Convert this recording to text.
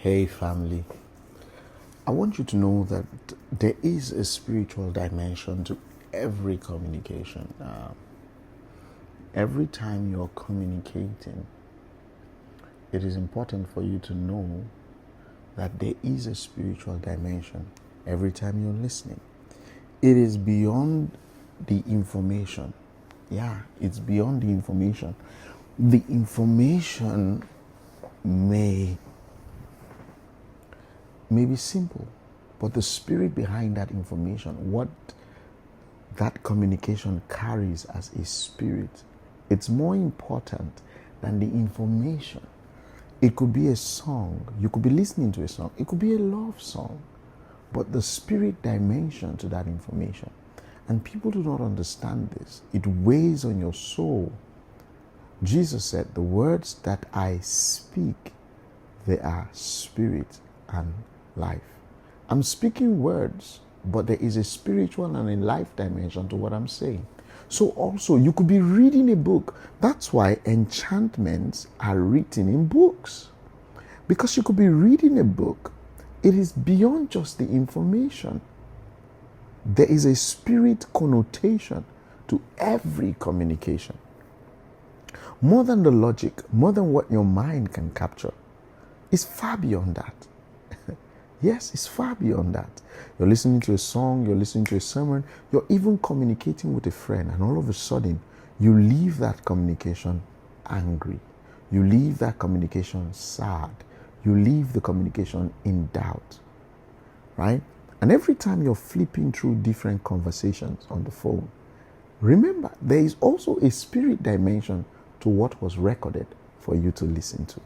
Hey family, I want you to know that there is a spiritual dimension to every communication. Every time you're communicating, it is important for you to know that there is a spiritual dimension every time you're listening. It is beyond the information. Yeah, it's beyond the information. The information may be simple, but the spirit behind that information, what that communication carries as a spirit, it's more important than the information. It could be a song. You could be listening to a song. It could be a love song. But the spirit dimension to that information. And people do not understand this. It weighs on your soul. Jesus said, the words that I speak, they are spirit and life. I'm speaking words, but there is a spiritual and a life dimension to what I'm saying. So also, you could be reading a book. That's why enchantments are written in books. Because you could be reading a book. It is beyond just the information. There is a spirit connotation to every communication. More than the logic, more than what your mind can capture. It's far beyond that. Yes, it's far beyond that. You're listening to a song, you're listening to a sermon, you're even communicating with a friend, and all of a sudden, you leave that communication angry. You leave that communication sad. You leave the communication in doubt, right? And every time you're flipping through different conversations on the phone, remember, there is also a spirit dimension to what was recorded for you to listen to.